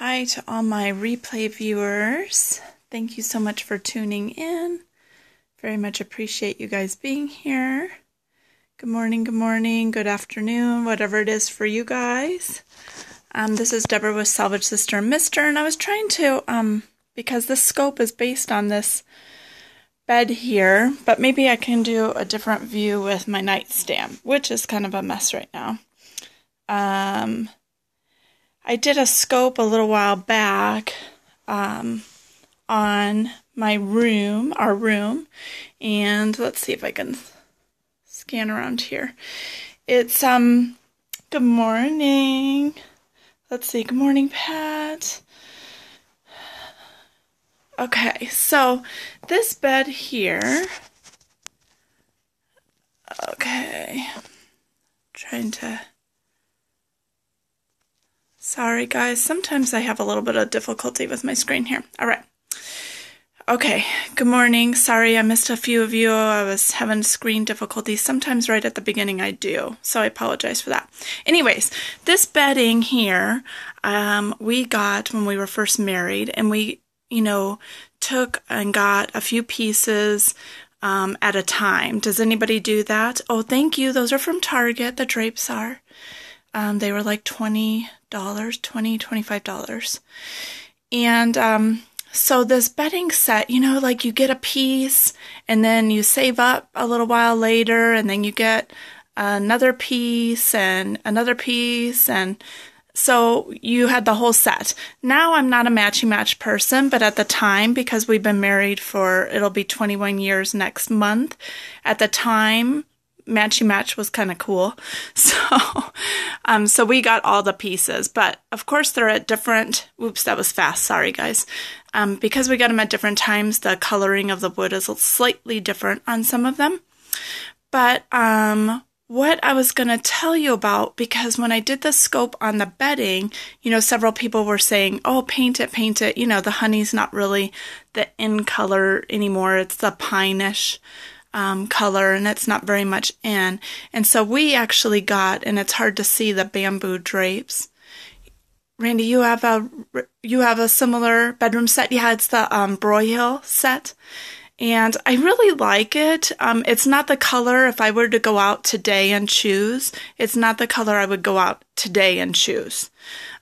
Hi to all my replay viewers. Thank you so much for tuning in. Very much appreciate you guys being here. Good morning, good afternoon, whatever it is for you guys. This is Deborah with Salvage Sister and Mister, and I was trying to, because this scope is based on this bed here, but maybe I can do a different view with my nightstand, which is kind of a mess right now. I did a scope a little while back on my room, our room, and let's see if I can scan around here. It's, good morning. Let's see, good morning, Pat. Okay, so this bed here, okay, trying to... Sorry guys, sometimes I have a little bit of difficulty with my screen here. All right. Okay, good morning. Sorry I missed a few of you. I was having screen difficulties. Sometimes right at the beginning I do, so I apologize for that. Anyways, this bedding here, we got when we were first married, and we, took and got a few pieces at a time. Does anybody do that? Oh, thank you. Those are from Target, the drapes are. They were like $20, $25. And so this bedding set, like you get a piece and then you save up a little while later and then you get another piece and another piece, and so you had the whole set. Now I'm not a matchy-match person, but at the time, because we've been married for, it'll be 21 years next month, at the time, matchy-match was kind of cool. So we got all the pieces, but of course they're at different, oops, that was fast, sorry guys. Because we got them at different times, the coloring of the wood is slightly different on some of them. But what I was going to tell you about, because when I did the scope on the bedding, several people were saying, oh, paint it, the honey's not really the in color anymore, it's the pine-ish color, and it's not very much in. And so we actually got, and it's hard to see, the bamboo drapes. Randy, you have a similar bedroom set? Yeah, it's the Broyhill set. And I really like it. It's not the color, if I were to go out today and choose, it's not the color I would go out today and choose.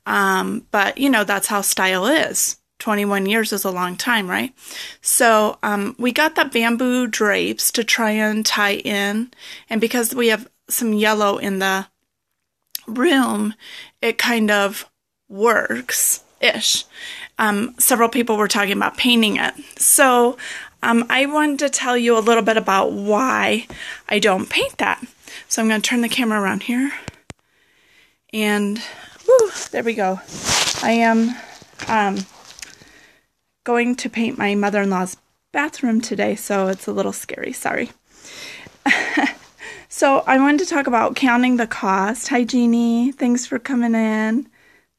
But, that's how style is. 21 years is a long time, right? So we got the bamboo drapes to try and tie in. And because we have some yellow in the room, it kind of works-ish. Several people were talking about painting it. So I wanted to tell you a little bit about why I don't paint that. So I'm going to turn the camera around here. And, woo, there we go. I am going to paint my mother-in-law's bathroom today, so it's a little scary, sorry. So I wanted to talk about counting the cost. Hi, Jeannie. Thanks for coming in.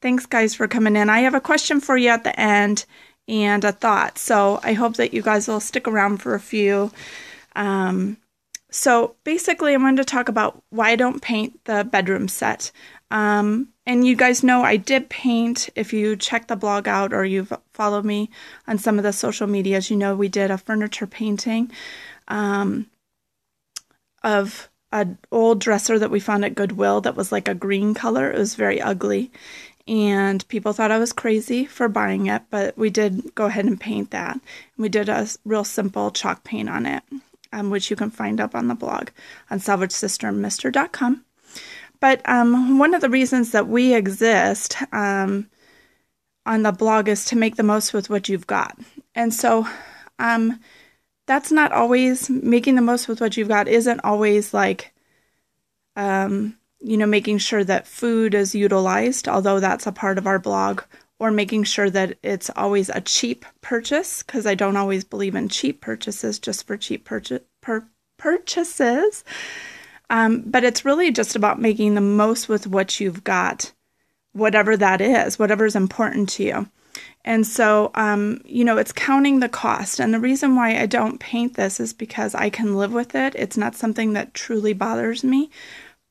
Thanks, guys, for coming in. I have a question for you at the end and a thought, so I hope that you guys will stick around for a few. So basically, I wanted to talk about why I don't paint the bedroom set. And you guys know I did paint. If you check the blog out or you've followed me on some of the social medias, we did a furniture painting of an old dresser that we found at Goodwill that was like a green color. It was very ugly, and people thought I was crazy for buying it, but we did go ahead and paint that. We did a real simple chalk paint on it, which you can find up on the blog on salvagesisterandmister.com. But one of the reasons that we exist on the blog is to make the most with what you've got. And so that's not always, making the most with what you've got isn't always like, making sure that food is utilized, although that's a part of our blog, or making sure that it's always a cheap purchase, because I don't always believe in cheap purchases just for cheap purchases. But it's really just about making the most with what you've got, whatever that is, whatever's important to you. And so, it's counting the cost. And the reason why I don't paint this is because I can live with it. It's not something that truly bothers me.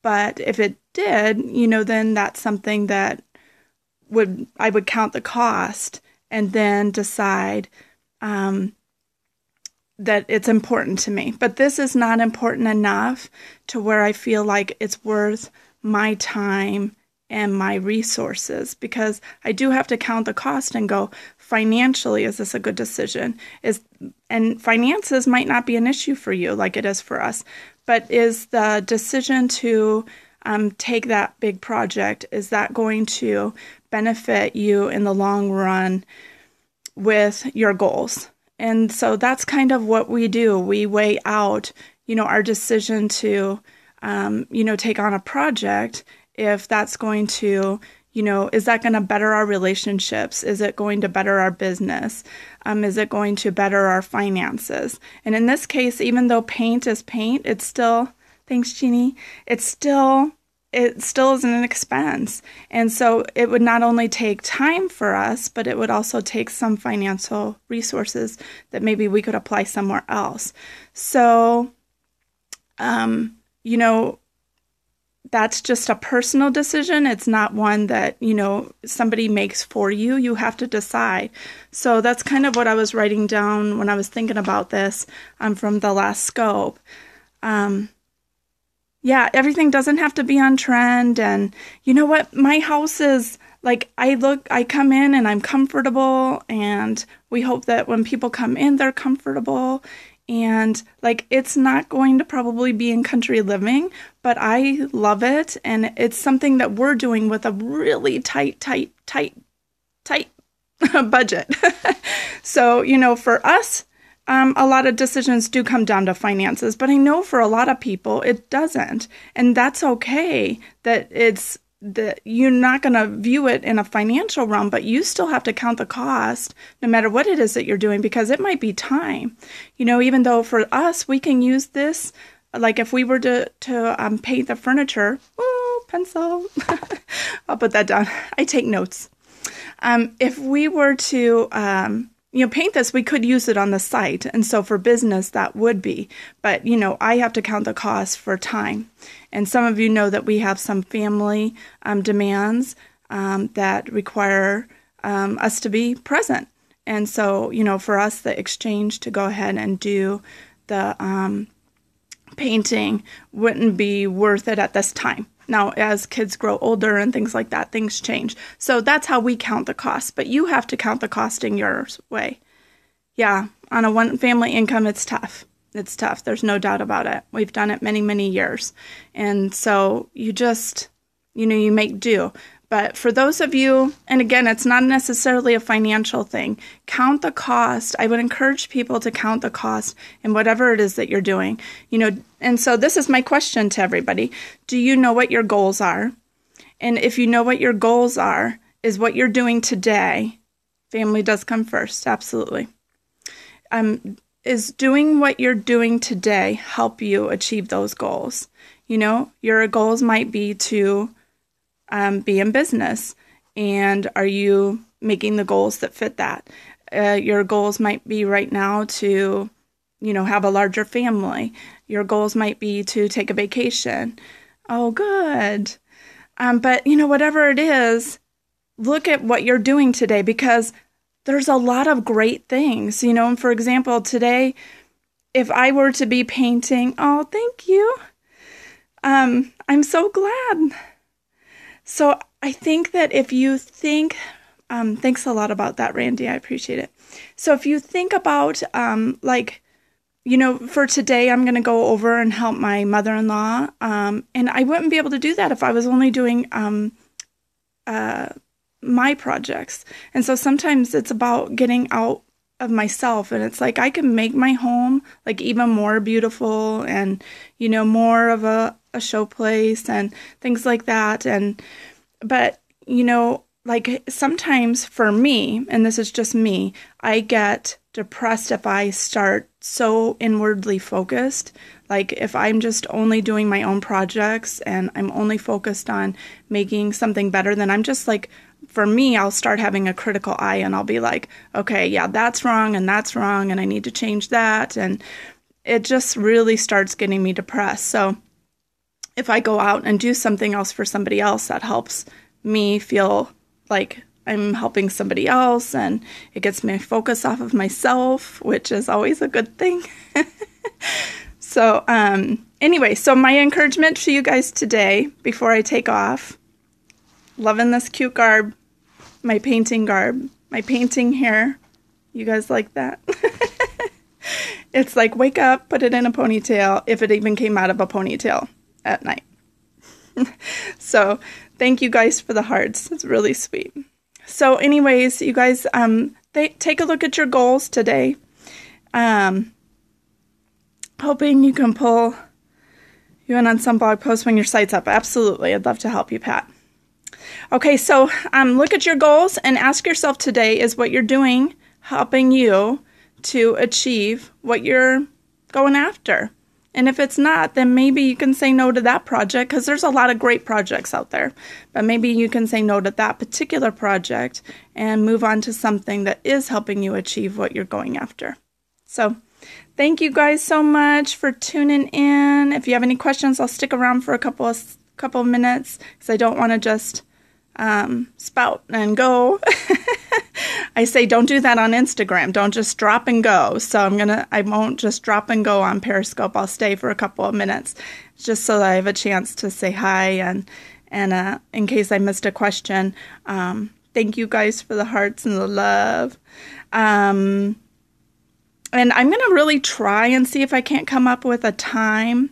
But if it did, then that's something that I would count the cost and then decide that it's important to me. But this is not important enough to where I feel like it's worth my time and my resources, because I do have to count the cost and go, financially, is this a good decision? And finances might not be an issue for you like it is for us, but is the decision to take that big project, is that going to benefit you in the long run with your goals? And so that's kind of what we do. We weigh out, our decision to, take on a project, if that's going to, is that going to better our relationships? Is it going to better our business? Is it going to better our finances? And in this case, even though paint is paint, it's still, thanks, Jeannie, it still is an expense. And so it would not only take time for us, but it would also take some financial resources that maybe we could apply somewhere else. So, that's just a personal decision. It's not one that, somebody makes for you. You have to decide. So that's kind of what I was writing down when I was thinking about this from the last scope. Everything doesn't have to be on trend. And you know what? My house is like, I come in and I'm comfortable, and we hope that when people come in, they're comfortable. And it's not going to probably be in country living, but I love it. And it's something that we're doing with a really tight budget. So, for us, a lot of decisions do come down to finances, but I know for a lot of people it doesn't. And that's okay that you're not going to view it in a financial realm, but you still have to count the cost no matter what it is that you're doing, because it might be time. Even though for us, we can use this, like if we were to paint the furniture, pencil, I'll put that down. I take notes. If we were to, paint this, we could use it on the site. And so for business, that would be. But, I have to count the cost for time. And some of you know that we have some family demands that require us to be present. And so, for us, the exchange to go ahead and do the painting wouldn't be worth it at this time. Now, as kids grow older and things like that, things change. So that's how we count the cost. But you have to count the cost in your way. Yeah, on a one family income, it's tough. It's tough. There's no doubt about it. We've done it many, many years. And so you just, you make do. But for those of you, and again, it's not necessarily a financial thing, count the cost. I would encourage people to count the cost in whatever it is that you're doing. And so this is my question to everybody. Do you know what your goals are? And if you know what your goals are, is what you're doing today, family does come first, absolutely. Is doing what you're doing today help you achieve those goals? Your goals might be to be in business. And are you making the goals that fit that? Your goals might be right now to, have a larger family. Your goals might be to take a vacation. Oh, good. But, whatever it is, look at what you're doing today, because there's a lot of great things, and for example, today, if I were to be painting, oh, thank you. I'm so glad. So I think that if you think, thanks a lot about that, Randy, I appreciate it. So if you think about, for today, I'm going to go over and help my mother-in-law, and I wouldn't be able to do that if I was only doing my projects. And so sometimes it's about getting out of myself, and it's like I can make my home even more beautiful and more of a showplace and things like that. But sometimes for me, and this is just me, I get depressed if I start so inwardly focused. If I'm just only doing my own projects and I'm only focused on making something better, then I'm just for me, I'll start having a critical eye, and I'll be like, okay, yeah, that's wrong and I need to change that. And it just really starts getting me depressed. So if I go out and do something else for somebody else that helps me feel like I'm helping somebody else, and it gets my focus off of myself, which is always a good thing. So, anyway, so my encouragement to you guys today, before I take off, loving this cute garb, my painting garb, my painting hair. You guys like that? It's like, wake up, put it in a ponytail, if it even came out of a ponytail at night. So, thank you guys for the hearts. It's really sweet. So anyways, you guys, take a look at your goals today. Hoping you can pull you in on some blog posts when your site's up. Absolutely. I'd love to help you, Pat. Okay, so look at your goals and ask yourself today, is what you're doing helping you to achieve what you're going after? And if it's not, then maybe you can say no to that project, because there's a lot of great projects out there. But maybe you can say no to that particular project and move on to something that is helping you achieve what you're going after. So thank you guys so much for tuning in. If you have any questions, I'll stick around for a couple of minutes, because I don't want to just spout and go. I say don't do that on Instagram. Don't just drop and go. So I won't just drop and go on Periscope. I'll stay for a couple of minutes just so that I have a chance to say hi, and in case I missed a question. Thank you guys for the hearts and the love. And I'm going to really try and see if I can't come up with a time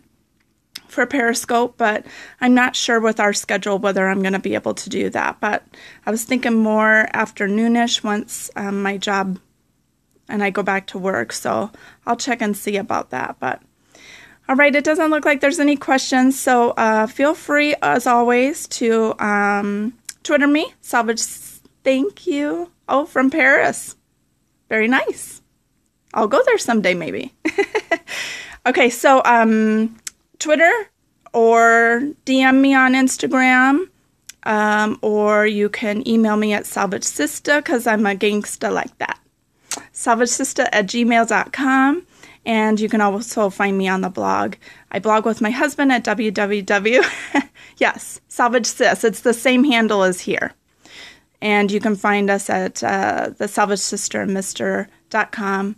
for Periscope, but I'm not sure with our schedule whether I'm going to be able to do that. But I was thinking more afternoonish once my job and I go back to work, so I'll check and see about that. But all right, it doesn't look like there's any questions, so feel free as always to Twitter me, Salvage. Thank you. Oh, from Paris. Very nice. I'll go there someday, maybe. Okay, so Twitter or DM me on Instagram, or you can email me at salvagesista, because I'm a gangsta like that. salvagesista@gmail.com, and you can also find me on the blog. I blog with my husband at yes, Salvage Sis. It's the same handle as here. And you can find us at the salvagesisterandmister.com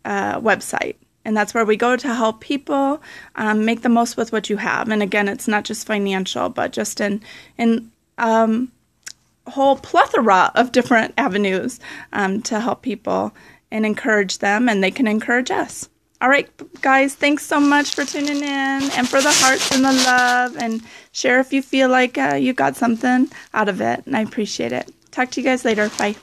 website. And that's where we go to help people make the most with what you have. And again, it's not just financial, but just in a whole plethora of different avenues to help people and encourage them, and they can encourage us. All right, guys, thanks so much for tuning in and for the hearts and the love. And share if you feel like you got something out of it. And I appreciate it. Talk to you guys later. Bye.